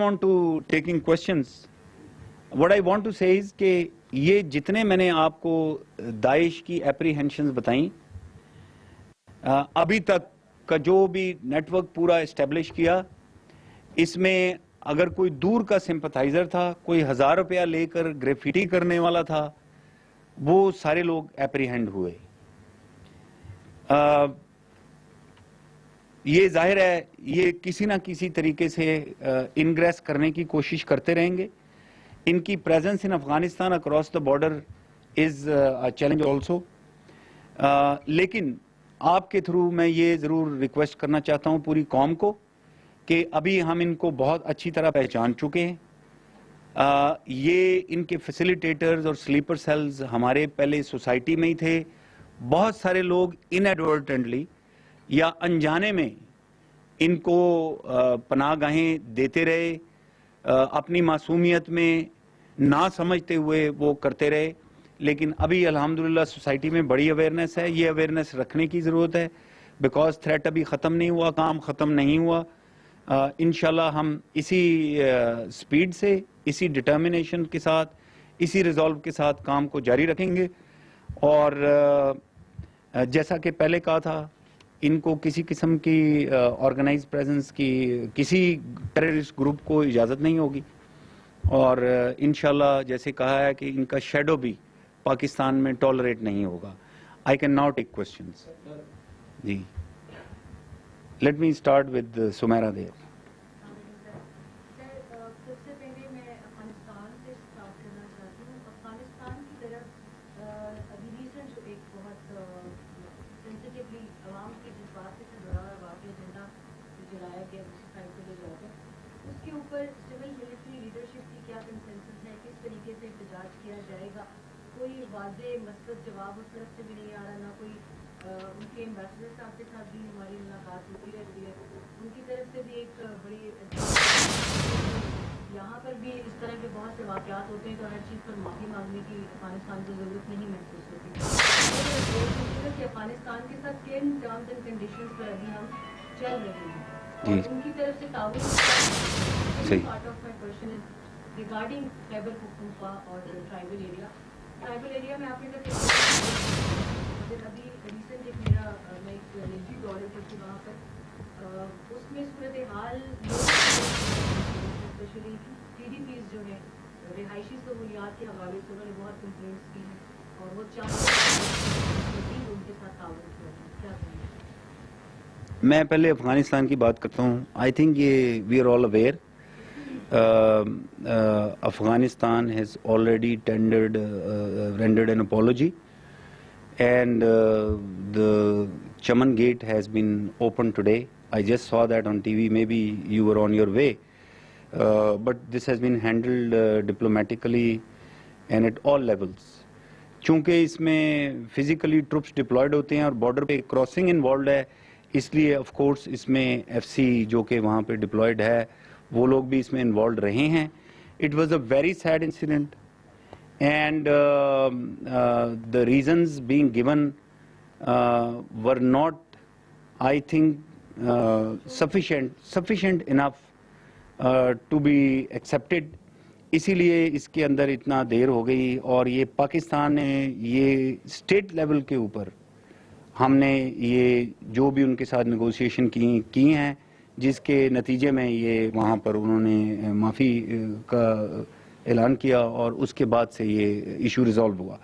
come on to taking questions, what I want to say is کہ یہ جتنے میں نے آپ کو داعش کی اپریہنشنز بتائیں، ابھی تک کا جو بھی نیٹ ورک پورا اسٹیبلش کیا، اس میں اگر کوئی دور کا سمپتھائزر تھا، کوئی 1000 روپیہ لے کر گریفٹی کرنے والا تھا، وہ سارے لوگ اپریہنڈ ہوئے. یہ ظاہر ہے یہ کسی نہ کسی طریقے سے انگریس کرنے کی کوشش کرتے رہیں گے. ان کی presence in Afghanistan across the border is challenge also. لیکن آپ کے تھرو میں یہ ضرور ریکویسٹ کرنا چاہتا ہوں پوری قوم کو کہ ابھی ہم ان کو بہت اچھی طرح پہچان چکے ہیں. یہ ان کے فیسیلیٹیٹرز اور سلیپر سیلز ہمارے پہلے سوسائٹی میں ہی تھے. بہت سارے لوگ انیڈورٹنٹلی یا انجانے میں ان کو پناہ گاہیں دیتے رہے، اپنی معصومیت میں نہ سمجھتے ہوئے وہ کرتے رہے. لیکن ابھی الحمدللہ سوسائٹی میں بڑی اویئرنیس ہے. یہ اویئرنیس رکھنے کی ضرورت ہے بیکاز تھریٹ ابھی ختم نہیں ہوا، کام ختم نہیں ہوا. انشاءاللہ ہم اسی سپیڈ سے، اسی ڈٹرمنیشن کے ساتھ، اسی ریزالو کے ساتھ کام کو جاری رکھیں گے. اور جیسا کہ پہلے کہا تھا، ان کو کسی قسم کی آرگنائز پریزنس کی کسی ٹیررسٹ گروپ کو اجازت نہیں ہوگی. اور انشاءاللہ جیسے کہا ہے کہ ان کا شیڈو بھی پاکستان میں ٹالریٹ نہیں ہوگا. I can now take questions. جی let me start with Samira there. سب سے پہلے میں افغانستان سے اسٹارٹ کرنا چاہتی ہوں. افغانستان کی طرف ابھی ریسنٹ جو ایک بہت سینسٹیولی عوام کے جذبات سے جڑا ہوا واقعہ جھنڈا جلایا گیا دوسری سائڈ سے لے جا کر، اس کے اوپر سول ملٹری لیڈرشپ کی کیا کنسنسس ہے، کس طریقے سے احتجاج کیا جائے گا؟ کوئی واضح مثبت جواب اس طرف سے بھی نہیں آ رہا، نہ کوئی ان کے ایمبیسڈر صاحب کے ساتھ بھی ہماری ملاقات ہوتی رہتی ہے، ان کی طرف سے بھی ایک بڑی یہاں پر بھی اس طرح کے بہت سے واقعات ہوتے ہیں تو ہر چیز پر معافی مانگنے کی افغانستان کو ضرورت نہیں محسوس ہوتی کہ افغانستان کے ساتھ کن ٹرمز اینڈ کنڈیشنز پر ابھی ہم چل رہے ہیں اور ان کی طرف سے تعاون. Part of my question is regarding Khyber Pakhtunkhwa اور ٹرائبل ایریا. ٹرائبل ایریا میں آپ نے ابھی ریسنٹ ایک میں ایک نجی دورے پر تھی وہاں پر، اس میں صورتحال اسپیشلی ٹی ڈی پیز جو ہیں رہائشی سہولیات کے حوالے سے انہوں نے بہت کمپلینٹس کی ہیں اور وہ چاہتے ہیں ان کے ساتھ تعاون کیا جائے. کیا کہیں گے؟ میں پہلے افغانستان کی بات کرتا ہوں. آئی تھنک یہ we are all aware Afghanistan has already rendered an apology, and the Chaman Gate has been opened today. I just saw that on TV. Maybe you were on your way, but this has been handled diplomatically and at all levels. چونکہ اس میں physically troops deployed ہوتے ہیں اور border پہ crossing involved ہے، اس لیے of course اس میں F C جو کہ وہاں پہ ڈپلائڈ ہے وہ لوگ بھی اس میں انوالوڈ رہے ہیں. It was a very sad incident and the reasons being given were not I think sufficient enough to be accepted. اسی لیے اس کے اندر اتنا دیر ہو گئی. اور یہ پاکستان نے یہ اسٹیٹ لیول کے اوپر ہم نے یہ جو بھی ان کے ساتھ نیگوسیشن کی ہیں جس کے نتیجے میں یہ وہاں پر انہوں نے معافی کا اعلان کیا اور اس کے بعد سے یہ ایشو ریزالو ہوا.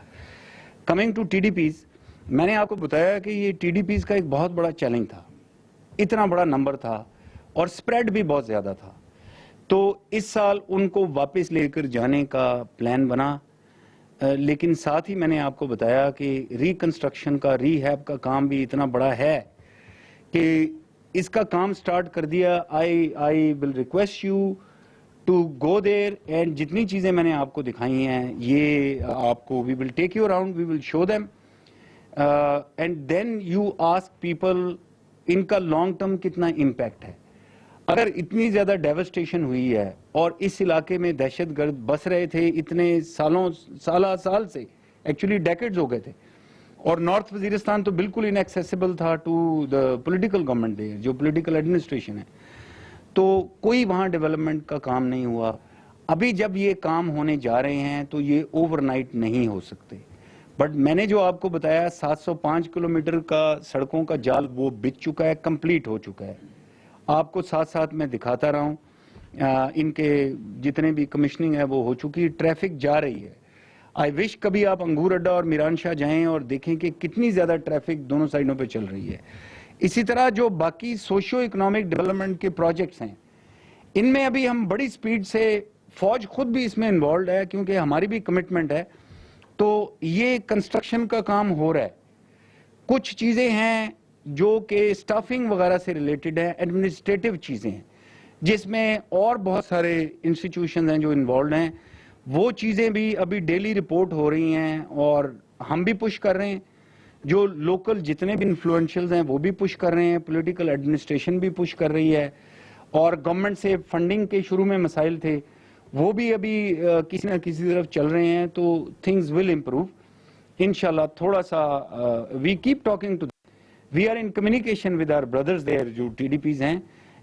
Coming to T D Ps, میں نے آپ کو بتایا کہ یہ ٹی ڈی پیز کا ایک بہت بڑا چیلنج تھا. اتنا بڑا نمبر تھا اور سپریڈ بھی بہت زیادہ تھا. تو اس سال ان کو واپس لے کر جانے کا پلان بنا، لیکن ساتھ ہی میں نے آپ کو بتایا کہ ریکنسٹرکشن کا، ری ہیب کا کام بھی اتنا بڑا ہے کہ اس کا کام سٹارٹ کر دیا. I will request you to go there and جتنی چیزیں میں نے آپ کو دکھائی ہیں یہ آپ کو we will take you around, we will show them and then you ask people ان کا لانگ ٹرم کتنا امپیکٹ ہے. اگر اتنی زیادہ ڈیوسٹیشن ہوئی ہے اور اس علاقے میں دہشت گرد بس رہے تھے اتنے سال سے، ایکچولی ڈیکیڈز ہو گئے تھے، اور نارتھ وزیرستان تو بالکل انیکسیسیبل تھا ٹو دا پولیٹیکل گورنمنٹ دیر، جو پولیٹیکل ایڈمنسٹریشن ہے. تو کوئی وہاں ڈیولپمنٹ کا کام نہیں ہوا. ابھی جب یہ کام ہونے جا رہے ہیں تو یہ اوور نائٹ نہیں ہو سکتے. بٹ میں نے جو آپ کو بتایا 705 کلومیٹر کا سڑکوں کا جال وہ بچ چکا ہے, کمپلیٹ ہو چکا ہے. آپ کو ساتھ ساتھ میں دکھاتا رہا ہوں, ان کے جتنے بھی کمیشننگ ہے وہ ہو چکی, ٹریفک جا رہی ہے. آئی وش کبھی آپ انگور اڈا اور میران شاہ جائیں اور دیکھیں کہ کتنی زیادہ ٹریفک دونوں سائڈوں پہ چل رہی ہے. اسی طرح جو باقی سوشو اکنامک ڈیولپمنٹ کے پروجیکٹس ہیں ان میں ابھی ہم بڑی سپیڈ سے, فوج خود بھی اس میں انوالوڈ ہے کیونکہ ہماری بھی کمٹمنٹ ہے, تو یہ کنسٹرکشن کا کام ہو رہا ہے. کچھ چیزیں ہیں جو کہ سٹافنگ وغیرہ سے ریلیٹڈ ہیں, ایڈمنسٹریٹو چیزیں ہیں جس میں اور بہت سارے انسٹیٹیوشنز ہیں جو انوالوڈ ہیں. وہ چیزیں بھی ابھی ڈیلی رپورٹ ہو رہی ہیں اور ہم بھی پش کر رہے ہیں. جو لوکل جتنے بھی انفلوئنشلز ہیں وہ بھی پش کر رہے ہیں, پولیٹیکل ایڈمنسٹریشن بھی پش کر رہی ہے, اور گورنمنٹ سے فنڈنگ کے شروع میں مسائل تھے وہ بھی ابھی کسی نہ کسی طرف چل رہے ہیں. تو تھنگز ول امپروو انشاءاللہ. تھوڑا سا we keep talking to, we are in communication with our brothers there جو ٹی ڈی پیز ہیں,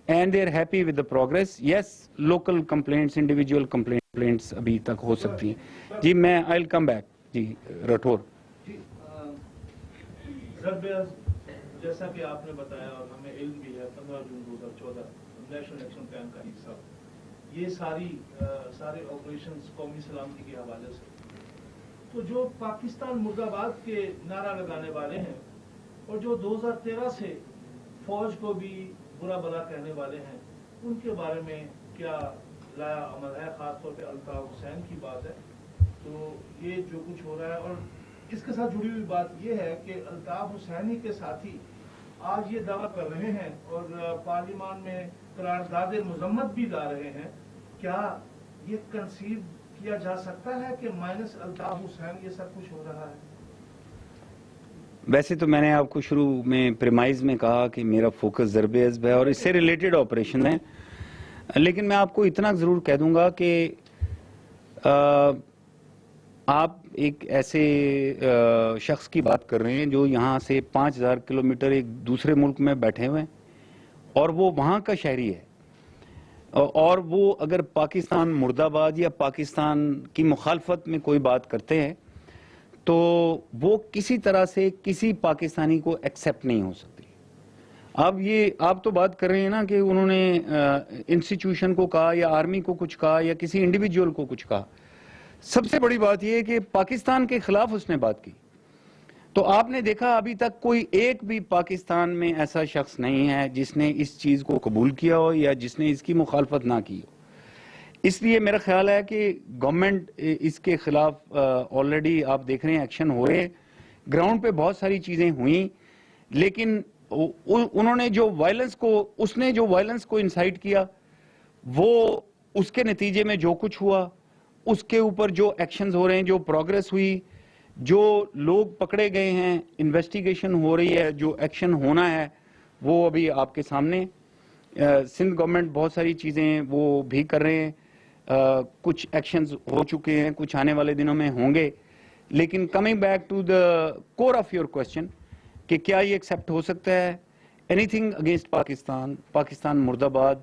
and they are happy with the progress. Yes, local complaints, individual complaints ابھی تک ہو سکتی ہیں. جی میں آئی ول کم بیک. جی رٹھور. جیسا کہ آپ نے بتایا اور ہمیں علم بھی ہے 15 جون 2014 نیشنل ایکشن پلان کا حصہ, یہ سارے آپریشنز قومی سلامتی کے حوالے سے. تو جو پاکستان مرد آباد کے نعرہ لگانے والے ہیں اور جو 2013 سے فوج کو بھی برا بلا کہنے والے ہیں, ان کے بارے میں کیا لایا عمل ہے؟ خاص طور پہ الطاف حسین کی بات ہے. تو یہ جو کچھ ہو رہا ہے, اور اس کے ساتھ جڑی ہوئی بات یہ ہے کہ الطاف حسینی کے ساتھی آج یہ دعویٰ کر رہے ہیں اور پارلیمان میں قرارداد مذمت بھی لا رہے ہیں. کیا یہ کنسیو کیا جا سکتا ہے کہ مائنس الطاف حسین یہ سب کچھ ہو رہا ہے؟ ویسے تو میں نے آپ کو شروع میں پریمائز میں کہا کہ میرا فوکس ضرب عضب ہے اور اس سے ریلیٹڈ آپریشن ہیں, لیکن میں آپ کو اتنا ضرور کہہ دوں گا کہ آپ ایک ایسے شخص کی بات کر رہے ہیں جو یہاں سے 5000 کلومیٹر ایک دوسرے ملک میں بیٹھے ہوئے ہیں اور وہ وہاں کا شہری ہے, اور وہ اگر پاکستان مرد آباد یا پاکستان کی مخالفت میں کوئی بات کرتے ہیں تو وہ کسی طرح سے کسی پاکستانی کو ایکسیپٹ نہیں ہو سکتی. اب یہ آپ تو بات کر رہے ہیں نا کہ انہوں نے انسٹیٹیوشن کو کہا یا آرمی کو کچھ کہا یا کسی انڈیویجول کو کچھ کہا. سب سے بڑی بات یہ ہے کہ پاکستان کے خلاف اس نے بات کی. تو آپ نے دیکھا ابھی تک کوئی ایک بھی پاکستان میں ایسا شخص نہیں ہے جس نے اس چیز کو قبول کیا ہو یا جس نے اس کی مخالفت نہ کی ہو. اس لیے میرا خیال ہے کہ گورنمنٹ اس کے خلاف آلریڈی آپ دیکھ رہے ہیں ایکشن ہو رہے ہیں. گراؤنڈ پہ بہت ساری چیزیں ہوئیں, لیکن انہوں نے جو وائلنس کو, اس نے جو وائلنس کو انسائٹ کیا, وہ اس کے نتیجے میں جو کچھ ہوا, اس کے اوپر جو ایکشنز ہو رہے ہیں, جو پروگرس ہوئی, جو لوگ پکڑے گئے ہیں, انویسٹیگیشن ہو رہی ہے, جو ایکشن ہونا ہے وہ ابھی آپ کے سامنے. سندھ گورنمنٹ بہت ساری چیزیں وہ بھی کر رہے ہیں, کچھ ایکشنز ہو چکے ہیں, کچھ آنے والے دنوں میں ہوں گے. لیکن coming back to the core of your question کہ کیا یہ ایکسیپٹ ہو سکتا ہے anything against Pakistan, Pakistan مرد آباد,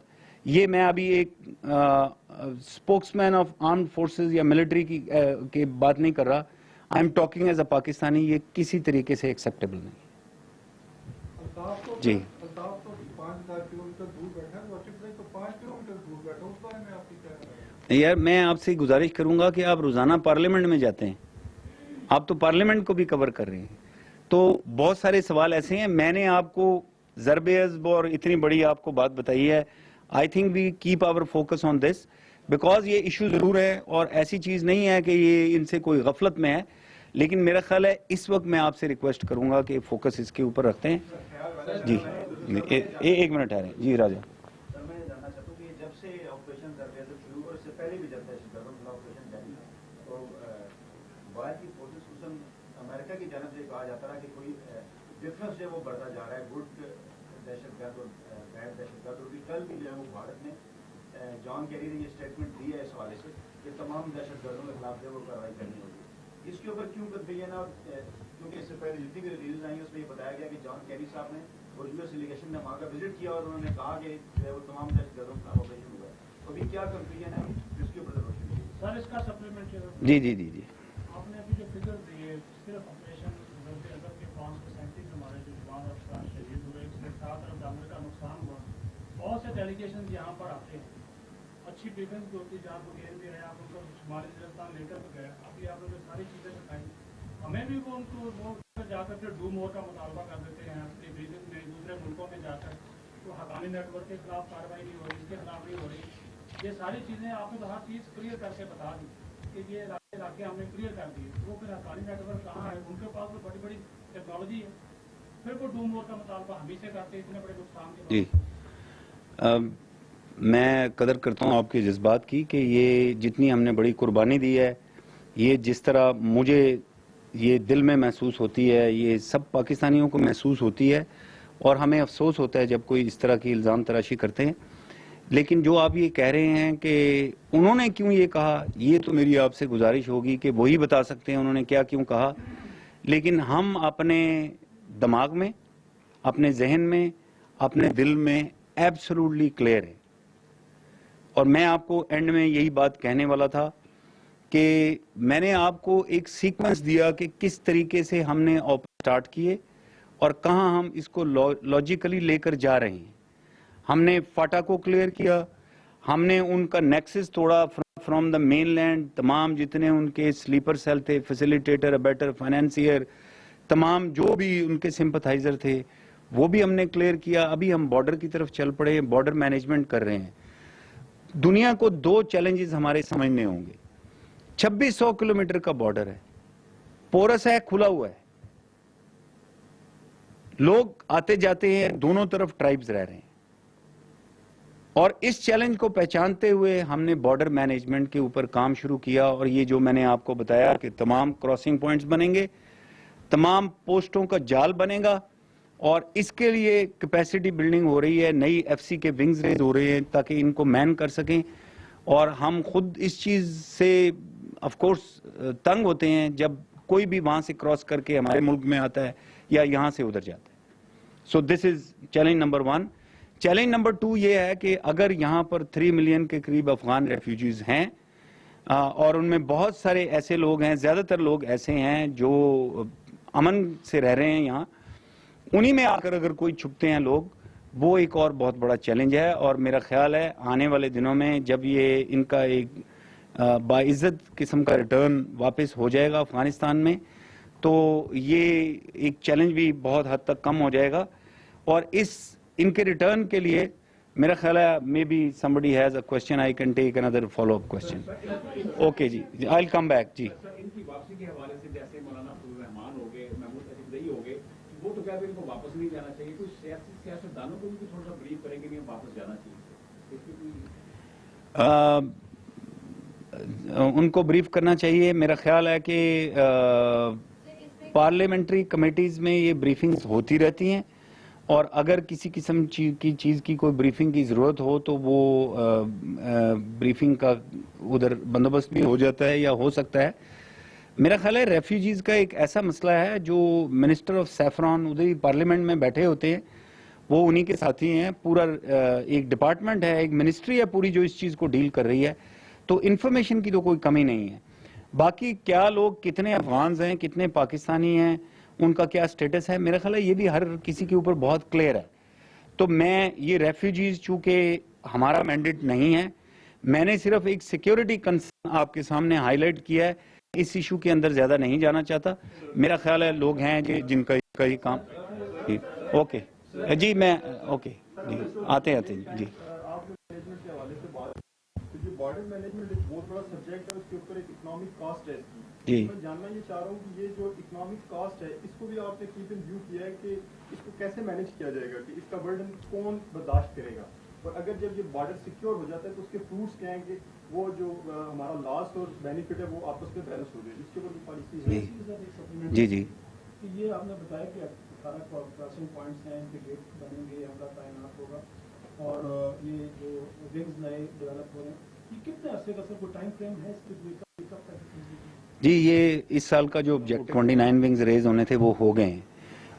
یہ میں ابھی ایک spokesman of armed forces یا ملٹری کی بات نہیں کر رہا, I am talking as a Pakistani. یہ کسی طریقے سے ایکسیپٹیبل نہیں. جی یار میں آپ سے گزارش کروں گا کہ آپ روزانہ پارلیمنٹ میں جاتے ہیں, آپ تو پارلیمنٹ کو بھی کور کر رہے ہیں, تو بہت سارے سوال ایسے ہیں. میں نے آپ کو ضرب عضب اور اتنی بڑی آپ کو بات بتائی ہے. I think we keep our focus on this because یہ ایشو ضرور ہے اور ایسی چیز نہیں ہے کہ یہ ان سے کوئی غفلت میں ہے, لیکن میرا خیال ہے اس وقت میں آپ سے ریکویسٹ کروں گا کہ فوکس اس کے اوپر رکھتے ہیں. جی ایک منٹ آ رہے ہیں. جی راجہ. سر میں جاننا چاہتا ہوں کہ جب سے آپریشن ضرب عضب شروع اور اس سے پہلے بھی جب دہشت گردوں کے خلاف آپریشن جاری تو باہر کی فورسز خصوصاً امریکہ کی جانب سے کہا جاتا رہا کہ کوئی ڈفرینس جو ہے وہ بڑھتا جا رہا ہے, گڈ دہشت گرد اور بیڈ دہشت گرد. اور کل بھی جو ہے وہ بھارت میں جان کیری نے یہ اسٹیٹمنٹ دی ہے اس حوالے سے کہ تمام دہشت گردوں کے خلاف جو ہے وہ کارروائی کرنی ہوگی. اس کے اوپر کیوں کر رہی ہے نا, کیونکہ اس سے پہلے جتنی بھی ریلیز آئی ہیں اس میں یہ بتایا گیا کہ جان کیری صاحب نے اور یو ایس ڈیلیگیشن نے وہاں کا وزٹ کیا اور انہوں نے کہا کہ جو ہے وہ تمام دہشت گردوں کا آپریشن ہوا ہے. تو ابھی کیا کنکلوژن ہے اس کے اوپر روشنی دیجیے. سر اس کا سپلیمنٹ جی آپ نے ابھی جو فگر دیے صرف آپریشن ضرب اضب کے 5% ہمارے جو جوان افسران شہید ہوئے اس میں $7 کا نقصان ہوا. بہت سے ڈیلیگیشن یہاں پر آتے ہیں, اچھی بریفنگ بھی ہوتی ہے جہاں کو گیر بھی رہے, آپ ان کو شمالی وزیرستان لے کر گئے, ابھی آپ نے جو ساری چیزیں بتائیں ہمیں بھی وہ ان کو وہ جا کر پھر ڈو مور کا مطالبہ کر دیتے ہیں اپنی بریفنگ میں دوسرے ملکوں میں جا کر. تو حقانی نیٹ ورک کے خلاف کارروائی نہیں ہو رہی, اس کے خلاف نہیں ہو رہی. یہ ساری چیزیں آپ نے تو ہر چیز کلیئر کر کے بتا دی کہ یہ علاقے ہم نے کلیئر کر دیے. وہ پھر حقانی نیٹ ورک کہاں ہے, ان کے پاس تو بڑی بڑی ٹیکنالوجی ہے, پھر وہ ڈو مور کا مطالبہ ہم ہی سے کرتے اتنے بڑے نقصان کے. جی میں قدر کرتا ہوں آپ کے جذبات کی کہ یہ جتنی ہم نے بڑی قربانی دی ہے, یہ جس طرح مجھے یہ دل میں محسوس ہوتی ہے, یہ سب پاکستانیوں کو محسوس ہوتی ہے, اور ہمیں افسوس ہوتا ہے جب کوئی اس طرح کی الزام تراشی کرتے ہیں. لیکن جو آپ یہ کہہ رہے ہیں کہ انہوں نے کیوں یہ کہا, یہ تو میری آپ سے گزارش ہوگی کہ وہی بتا سکتے ہیں انہوں نے کیا کیوں کہا. لیکن ہم اپنے دماغ میں, اپنے ذہن میں, اپنے دل میں ایبسولوٹلی کلیئر ہیں. اور میں آپ کو اینڈ میں یہی بات کہنے والا تھا کہ میں نے آپ کو ایک سیکوینس دیا کہ کس طریقے سے ہم نے سٹارٹ کیے اور کہاں ہم اس کو لاجیکلی لے کر جا رہے ہیں. ہم نے فاٹا کو کلیئر کیا, ہم نے ان کا نیکسس توڑا فرام دا مین لینڈ, تمام جتنے ان کے سلیپر سیل تھے, فیسیلیٹیٹر, ابیٹر, فائنینسیئر, تمام جو بھی ان کے سمپتھائزر تھے وہ بھی ہم نے کلیئر کیا. ابھی ہم بارڈر کی طرف چل پڑے, بارڈر مینجمنٹ کر رہے ہیں. دنیا کو 2 چیلنجز ہمارے سمجھنے ہوں گے. 2600 کلومیٹر کا بارڈر ہے, پورس ہے, کھلا ہوا ہے, لوگ آتے جاتے ہیں, دونوں طرف ٹرائبز رہ رہے ہیں. اور اس چیلنج کو پہچانتے ہوئے ہم نے بارڈر مینجمنٹ کے اوپر کام شروع کیا. اور یہ جو میں نے آپ کو بتایا کہ تمام کراسنگ پوائنٹس بنیں گے, تمام پوسٹوں کا جال بنے گا, اور اس کے لیے کیپیسٹی بلڈنگ ہو رہی ہے, نئی ایف سی کے ونگز ریز ہو رہے ہیں تاکہ ان کو مین کر سکیں. اور ہم خود اس چیز سے آف کورس تنگ ہوتے ہیں جب کوئی بھی وہاں سے کراس کر کے ہمارے ملک میں آتا ہے یا یہاں سے ادھر جاتا ہے. So this is challenge number 1. Challenge number 2 یہ ہے کہ اگر یہاں پر 3 ملین کے قریب افغان ریفیوجیز ہیں, اور ان میں بہت سارے ایسے لوگ ہیں, زیادہ تر لوگ ایسے ہیں جو امن سے رہ رہے ہیں یہاں, انہی میں آ کر اگر کوئی چھپتے ہیں لوگ, وہ ایک اور بہت بڑا چیلنج ہے. اور میرا خیال ہے آنے والے دنوں میں جب یہ ان کا ایک باعزت قسم کا ریٹرن واپس ہو جائے گا افغانستان میں, تو یہ ایک چیلنج بھی بہت حد تک کم ہو جائے گا. اور ان کے ریٹرن کے لیے میرا خیال ہے maybe somebody has a question, I can take another follow up question. Okay جی, I'll come back. جی ان کی واپسی کے حوالے سے جیسے مولانا رحمان ہو گئے, محمود اسد زئی ہو گئے, وہ تو کہتے ہیں ان کو واپس نہیں جانا چاہیے. کوئی سیاستدانوں کو بھی تھوڑا سا بریف کریں گے کہ واپس جانا چاہیے. ان کو بریف کرنا چاہیے. میرا خیال ہے کہ پارلیمنٹری کمیٹیز میں یہ بریفنگز ہوتی رہتی ہیں, اور اگر کسی قسم کی چیز کی کوئی بریفنگ کی ضرورت ہو تو وہ بریفنگ کا ادھر بندوبست بھی ہو جاتا ہے یا ہو سکتا ہے. میرا خیال ہے ریفیوجیز کا ایک ایسا مسئلہ ہے جو منسٹر آف سیفران ادھر ہی پارلیمنٹ میں بیٹھے ہوتے ہیں, وہ انہی کے ساتھی ہیں. پورا ایک ڈپارٹمنٹ ہے, ایک منسٹری ہے پوری جو اس چیز کو ڈیل کر رہی ہے. تو انفارمیشن کی تو کوئی کمی نہیں ہے. باقی کیا لوگ کتنے افغانز ہیں, کتنے پاکستانی ہیں, ان کا کیا سٹیٹس ہے, میرا خیال ہے یہ بھی ہر کسی کے اوپر بہت کلیئر ہے. تو میں یہ ریفیوجیز چونکہ ہمارا مینڈیٹ نہیں ہے, میں نے صرف ایک سیکیورٹی کنسرن آپ کے سامنے ہائی لائٹ کیا ہے. اس ایشو کے اندر زیادہ نہیں جانا چاہتا. میرا خیال ہے لوگ ہیں جن کا یہ کام. اوکے جی, میں اوکے جی, آتے جی. بارڈر مینجمنٹ ایک بہت بڑا سبجیکٹ ہے, اس کے اوپر ایک اکنامک کاسٹ ہے. جی میں جاننا یہ چاہ رہا ہوں کہ یہ جو اکنامک کاسٹ ہے اس کو بھی آپ نے کیپ ان ویو کیا ہے کہ اس کو کیسے مینیج کیا جائے گا, کہ اس کا برڈن کون برداشت کرے گا, اور اگر جب یہ بارڈر سیکیور ہو جاتا ہے تو اس کے فروٹس کیا ہیں کہ وہ جو ہمارا لاس اور بینیفٹ ہے وہ آپس میں بیلنس ہو جائے, اس کے اوپر پالیسی ہے. جی جی یہ آپ نے بتایا کہ 18 کراسنگ پوائنٹس ہیں, ان کے گیٹ بنیں گے, ان کا تعینات ہوگا, اور یہ جو ونگز نئے ڈیولپ ہو رہے ہیں, یہ کتنے عرصے کا سر کوئی ٹائم فریم ہے اس کے؟ جی, یہ اس سال کا جو 29 ونگز ریز ہونے تھے وہ ہو گئے ہیں,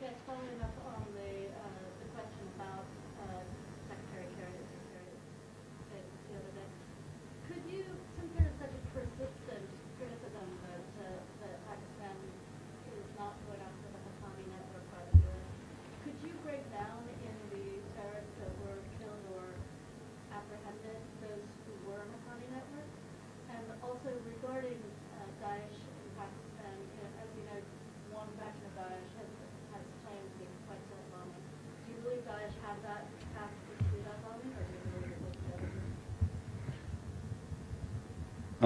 Yes, following up on the question about Secretary Kerry said the other day, could you, since there is such a persistent criticism that Pakistan is not going after the Haqqani network by the US, could you break down in the terrorists that were killed or apprehended those who were Haqqani network? And also regarding Daesh in Pakistan, as you know, one faction of Daesh has claimed to be quite self-bombing. Do you believe Daesh had that capacity to do that bombing, or do you believe it was the other group?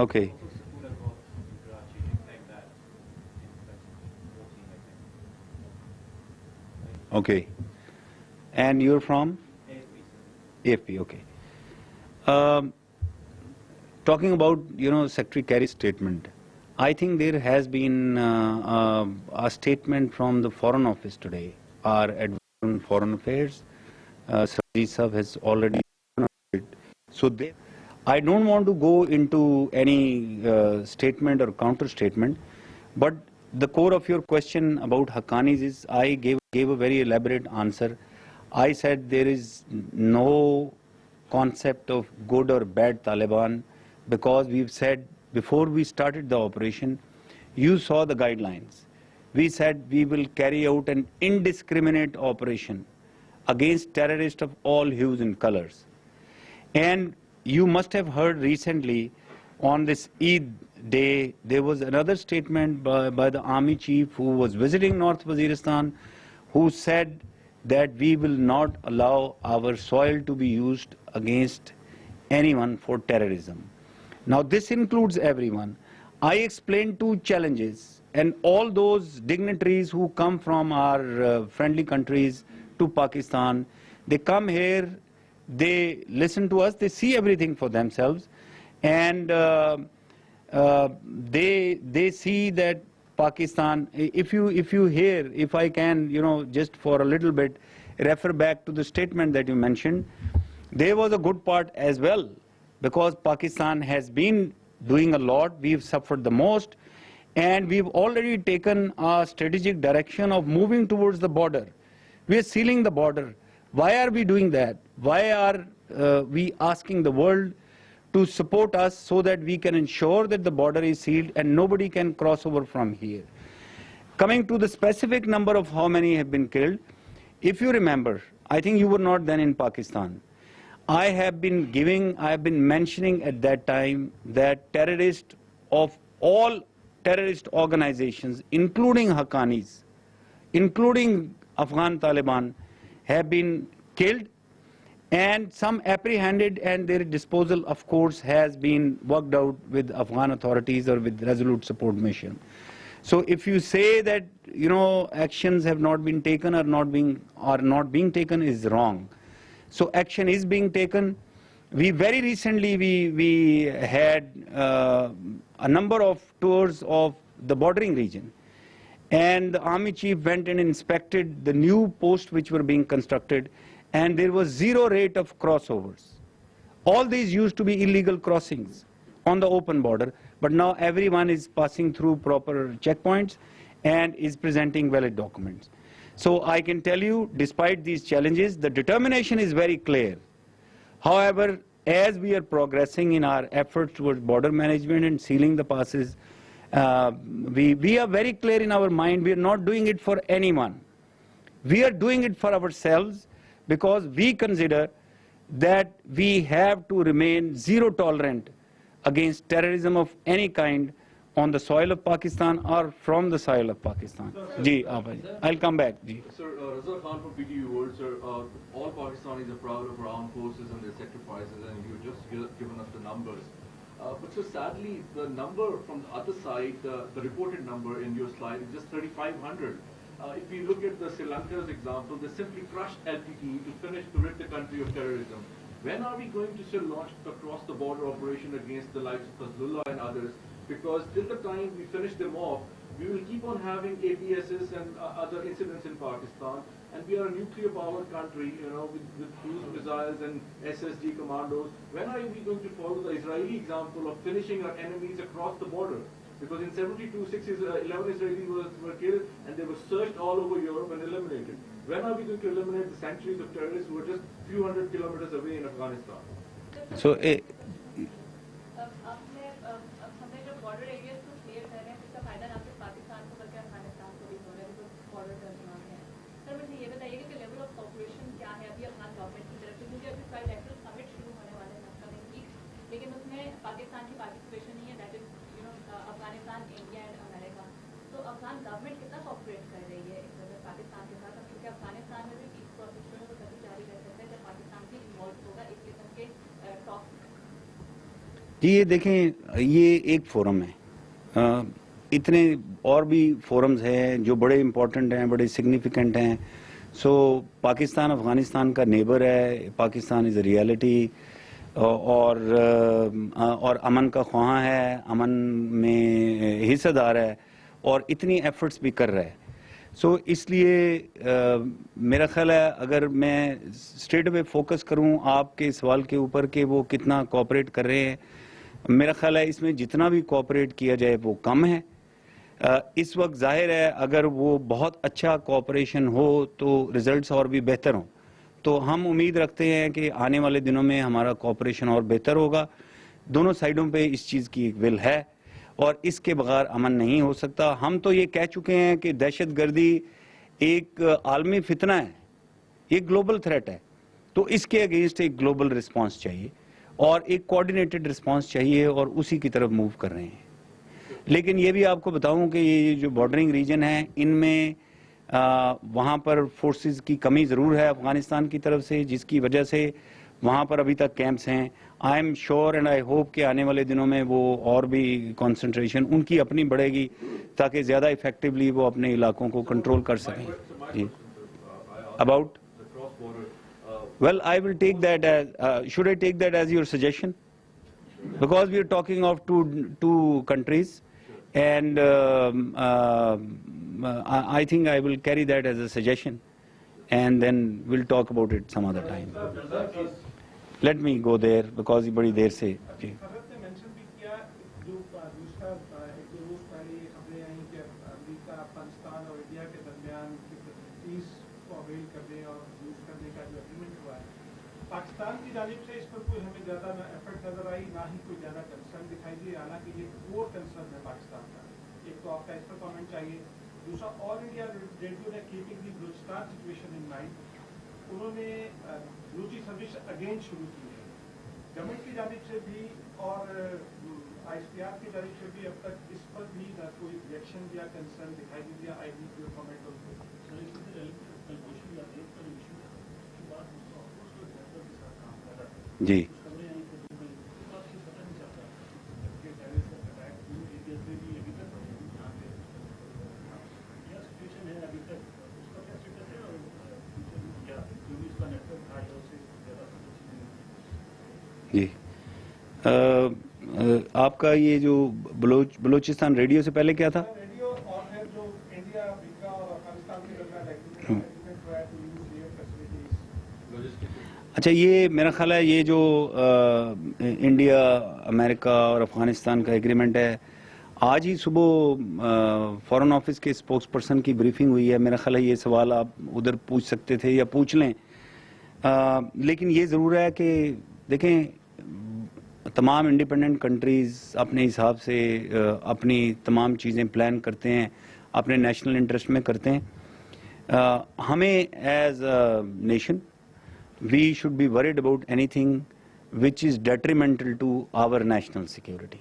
Okay. Okay. And you're from? AFP, okay. Talking about, Secretary Kerry's statement, I think there has been a statement from the Foreign Office today. Our advisor on Foreign Affairs, Sarjeet Sahab, has already it. So I don't want to go into any statement or counter statement, but the core of your question about Haqqanis is I gave a very elaborate answer. I said there is no concept of good or bad Taliban, because we've said before we started the operation, you saw the guidelines. We said we will carry out an indiscriminate operation against terrorists of all hues and colors. And you must have heard recently on this Eid day, there was another statement by the army chief who was visiting North Waziristan, who said that we will not allow our soil to be used against anyone for terrorism. Now this includes everyone. I explained two challenges, and all those dignitaries who come from our friendly countries to Pakistan, they come here, they listen to us, they see everything for themselves, and they see that Pakistan, if you hear, if I can, just for a little bit, refer back to the statement that you mentioned, there was a good part as well, because Pakistan has been doing a lot, we've suffered the most, and we've already taken a strategic direction of moving towards the border. We are sealing the border. Why are we doing that? Why are we asking the world to support us so that we can ensure that the border is sealed and nobody can cross over from here? Coming to the specific number of how many have been killed, if you remember, I think you were not then in Pakistan, I have been mentioning at that time that terrorists of all terrorist organizations, including Haqqanis, including Afghan Taliban, have been killed, and some apprehended, and their disposal, of course, has been worked out with Afghan authorities or with Resolute Support Mission. So if you say that, actions have not been taken or not being taken is wrong. So action is being taken. We very recently, we had a number of tours of the bordering region, and the army chief went and inspected the new posts which were being constructed, and there was zero rate of crossovers. All these used to be illegal crossings on the open border, but now everyone is passing through proper checkpoints and is presenting valid documents. So I can tell you, despite these challenges, the determination is very clear. However, as we are progressing in our efforts towards border management and sealing the passes, we are very clear in our mind, we are not doing it for anyone. We are doing it for ourselves, because we consider that we have to remain zero tolerant against terrorism of any kind on the soil of Pakistan or from the soil of Pakistan. Ji, I'll come back. Ji. Sir, Raza Khan from PTV World, sir. All Pakistanis are proud of our armed forces and their sacrifices, and you've just given us the numbers. But so sadly, the number from the other side, the reported number in your slide is just 3,500. If we look at the Sri Lanka's example, they simply crushed LTTE to rid the country of terrorism. When are we going to still launch the cross-the-border operation against the likes of Hezbollah and others? Because till the time we finish them off, we will keep on having APSs and other incidents in Pakistan. And we are a nuclear powered country, you know, with cruise missiles and SSG commandos. When are we going to follow the Israeli example of finishing our enemies across the border? Because in 72, 11 Israelis were killed and they were searched all over Europe and eliminated. When are we going to eliminate the sanctuaries of terrorists who are just few hundred kilometers away in Afghanistan? So, ہمیں جو border areas کو clear کر رہے ہیں اس کا فائدہ نہ صرف پاکستان کو بلکہ افغانستان کو بھی ہو رہا ہے جو بارڈر ٹرمینل ہے. سر مجھے یہ بتائیے کہ لیول آف کوپریشن کیا ہے ابھی افغان گورنمنٹ کی طرف سے, کیونکہ ابھی ٹرائی لیٹرل سمٹ شروع ہونے والے ہیں کمنگ ویکس, لیکن اس میں پاکستان کی پارٹیسپیشن نہیں ہے, that is Afghanistan, India and America. تو افغان گورنمنٹ کتنا کوپریٹ کر رہی ہے پاکستان کے ساتھ, کیونکہ افغانستان میں بھی پیس پروسیس جو ہے وہ تبھی جاری رہ سکتا ہے جب پاکستان بھی انوالو ہوگا ایک قسم کے ٹاک. جی یہ دیکھیں, یہ ایک فورم ہے, اتنے اور بھی فورمز ہیں جو بڑے امپورٹنٹ ہیں, بڑے سگنیفیکنٹ ہیں. سو پاکستان افغانستان کا نیبر ہے, پاکستان از اے ریالٹی, اور امن کا خواہاں ہے, امن میں حصہ دار ہے, اور اتنی ایفرٹس بھی کر رہا ہے. سو اس لیے میرا خیال ہے اگر میں اسٹریٹ اوے فوکس کروں آپ کے سوال کے اوپر کہ وہ کتنا کوآپریٹ کر رہے ہیں, میرا خیال ہے اس میں جتنا بھی کوآپریٹ کیا جائے وہ کم ہے. اس وقت ظاہر ہے اگر وہ بہت اچھا کوآپریشن ہو تو ریزلٹس اور بھی بہتر ہوں, تو ہم امید رکھتے ہیں کہ آنے والے دنوں میں ہمارا کوآپریشن اور بہتر ہوگا. دونوں سائڈوں پہ اس چیز کی ایک ول ہے, اور اس کے بغیر امن نہیں ہو سکتا. ہم تو یہ کہہ چکے ہیں کہ دہشت گردی ایک عالمی فتنہ ہے, یہ گلوبل تھریٹ ہے, تو اس کے اگینسٹ ایک گلوبل رسپانس چاہیے اور ایک کوآرڈینیٹڈ رسپانس چاہیے, اور اسی کی طرف موو کر رہے ہیں. لیکن یہ بھی آپ کو بتاؤں کہ یہ جو بارڈرنگ ریجن ہے ان میں وہاں پر فورسز کی کمی ضرور ہے افغانستان کی طرف سے, جس کی وجہ سے وہاں پر ابھی تک کیمپس ہیں. I am sure and I hope کہ آنے والے دنوں میں وہ اور بھی کنسنٹریشن ان کی اپنی بڑھے گی تاکہ زیادہ افیکٹولی وہ اپنے علاقوں کو کنٹرول کر سکیں. جی about well I will take that as should I take that as your suggestion, because we are talking of two countries, and I think I will carry that as a suggestion, and then we'll talk about it some other time. Let me go there because بڑی دیر سے. جی حضرت نے mention بھی کیا جو دوسرا ایک دو روز پہلے خبریں آئیں کہ امریکہ افغانستان اور انڈیا کے درمیان پیس کو اویل کرنے اور یوز کرنے کا جو ایگریمنٹ ہوا ہے, پاکستان کی جانب سے اس پر کوئی ہمیں زیادہ نہ ایفرٹ نظر آئی, نہ ہی کوئی زیادہ کنسرن دکھائی دی, حالانکہ یہ کور کنسرن ہے پاکستان کا. ایک تو آپ کا اس پر کامنٹ چاہیے. دوسرا, آل انڈیا ریڈیو نے keeping the Balochistan situation in mind, انہوں نے بلوچی سروس اگین شروع کی ہے گورنمنٹ کی جانب سے بھی اور آئی ایس پی آر کی جانب سے بھی. اب تک اس پر بھی نہ کوئی ریئیکشن یا کنسرن دکھائی دی دیا. I need your comment on this. جی جی آپ کا یہ جو بلوچستان ریڈیو سے پہلے کیا تھا؟ ریڈیو اور ہے جو انڈیا, امریکہ اور افغانستان کے درمیان ایگریمنٹ ہوا ہے ٹو یوز ایئر فیسلٹیز. اچھا, یہ میرا خیال ہے یہ جو انڈیا, امریکہ اور افغانستان کا ایگریمنٹ ہے, آج ہی صبح فارن آفس کے اسپوکس پرسن کی بریفنگ ہوئی ہے. میرا خیال ہے یہ سوال آپ ادھر پوچھ سکتے تھے یا پوچھ لیں. لیکن یہ ضرور ہے کہ دیکھیں تمام انڈیپینڈنٹ کنٹریز اپنے حساب سے اپنی تمام چیزیں پلان کرتے ہیں, اپنے نیشنل انٹرسٹ میں کرتے ہیں. ہمیں as a nation we should be worried about anything which is detrimental to our national security.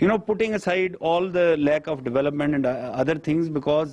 you know, putting aside all the lack of development and other things, because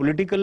political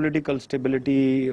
political stability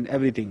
and everything.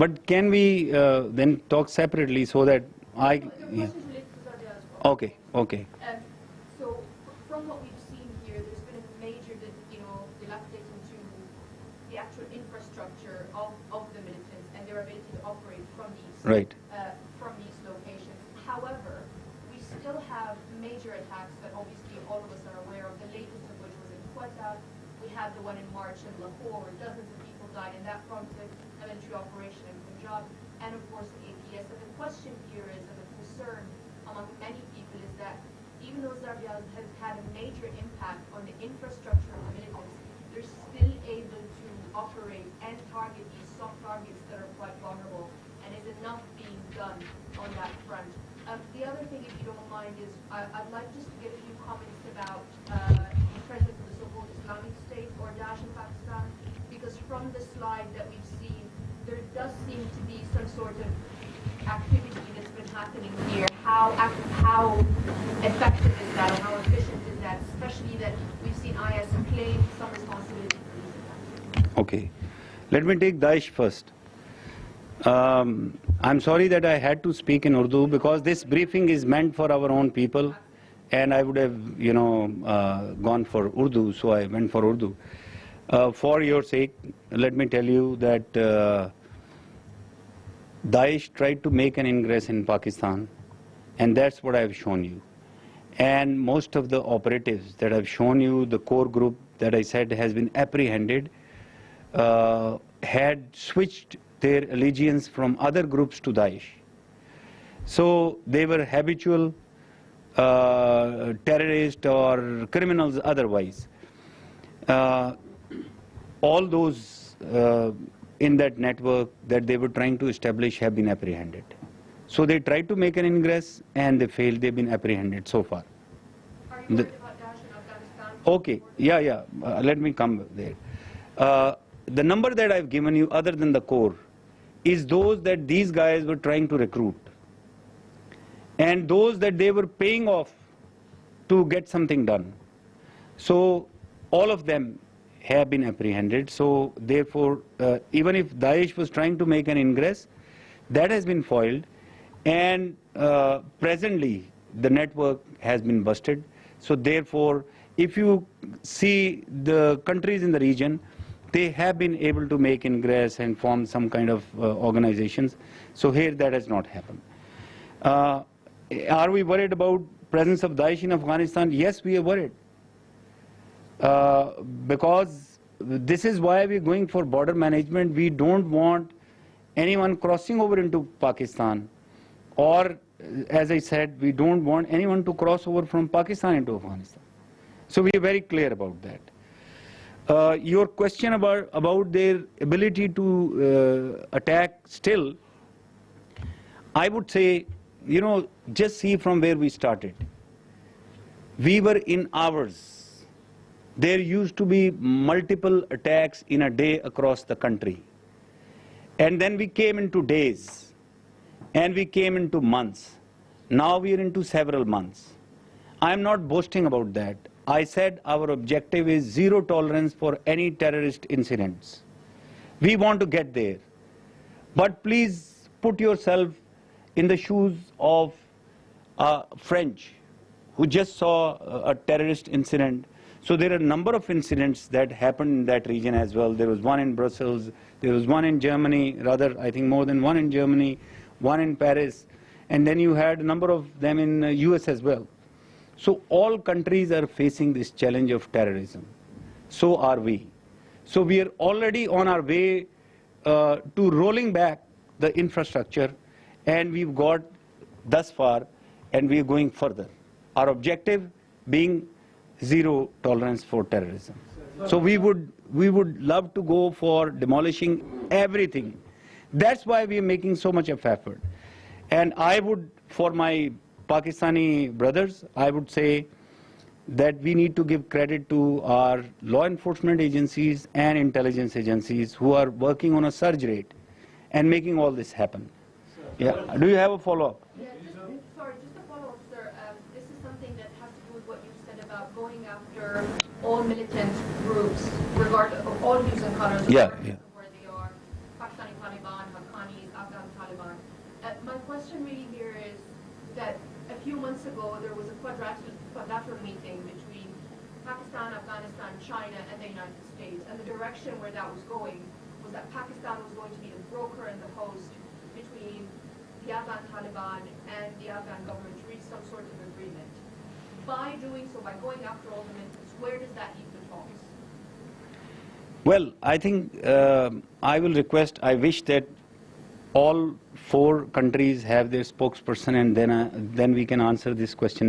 But can we then talk separately so that I? Yeah. Okay, okay. So from what we've seen here, there's been a major, dilapidation to the actual infrastructure of the militants and their ability to operate from these locations. However, we still have major attacks that obviously all of us are aware of. The latest of which was in Quetta. We had the one in March in Lahore. Dozens of people died in that conflict. Military operation in Punjab, and of course the APS. And the question here is, and the concern among many people is that even though Zarbiya has had a major impact on the infrastructure of the militants, they're still able to operate and target these soft targets that are quite vulnerable, and is enough being done on that front? The other thing, if you don't mind, is I'd like just to get a few comments about the presence of the so-called Islamic State or Daesh in Pakistan, because from the slide that we've seen, there does seem to be some sort of activity that's been happening here. How effective is that, or how efficient is that, especially that we've seen IS claim some responsibility for these attacks? Okay, let me take Daesh first. I'm sorry that I had to speak in Urdu because this briefing is meant for our own people, and I would have, gone for Urdu, so I went for Urdu. For your sake, let me tell you that Daesh tried to make an ingress in Pakistan, and that's what I have shown you. And most of the operatives that I've shown you, the core group that I said has been apprehended, had switched their allegiance from other groups to Daesh. So they were habitual terrorists or criminals otherwise. All those in that network that they were trying to establish have been apprehended. So they tried to make an ingress and they failed. They've been apprehended so far. Are you worried about Daesh in Afghanistan? Okay, yeah. Let me come there. The number that I've given you, other than the core, is those that these guys were trying to recruit. and those that they were paying off to get something done. So all of them have been apprehended. So therefore, even if Daesh was trying to make an ingress, that has been foiled, and presently the network has been busted. So therefore, if you see the countries in the region, they have been able to make ingress and form some kind of organizations. So here that has not happened. Are we worried about presence of Daesh in Afghanistan? Yes, we are worried. Because this is why we're going for border management. We don't want anyone crossing over into Pakistan, or as I said, we don't want anyone to cross over from Pakistan into Afghanistan. So we are very clear about that. Your question about their ability to attack still, I would say, you know, just see from where we started. We were in hours. There used to be multiple attacks in a day across the country. And then we came into days, and we came into months. Now we are into several months. I am not boasting about that. I said our objective is zero tolerance for any terrorist incidents. We want to get there. But please put yourself in the shoes of a French who just saw a terrorist incident. So there are a number of incidents that happened in that region as well. There was one in Brussels, there was one in Germany, rather I think more than one in Germany, one in Paris, and then you had a number of them in the US as well. So all countries are facing this challenge of terrorism. So are we. So we are already on our way to rolling back the infrastructure, and we've got thus far, and we are going further. Our objective being zero tolerance for terrorism. So we would love to go for demolishing everything. That's why we are making so much of effort. And I would, for my Pakistani brothers, I would say that we need to give credit to our law enforcement agencies and intelligence agencies who are working on a surge rate and making all this happen. Yeah. Do you have a follow-up? Yeah, sorry, just a follow-up, sir. This is something that has to do with what you said about going after all militant groups, regardless of all views and colors, regardless of where they are, Pakistani Taliban, Haqqanis, Afghan Taliban. My question really here is that a few months ago there was a quadrilateral meeting between Pakistan, Afghanistan, China, and the United States, and the direction where that was going was that Pakistan was going to be the broker and the host between the Afghan Taliban and the Afghan government to reach some sort of agreement. By doing so, by going after all the militants, where does that leave the talks? Well, I think I wish that all four countries have their spokesperson, and then we can answer this question.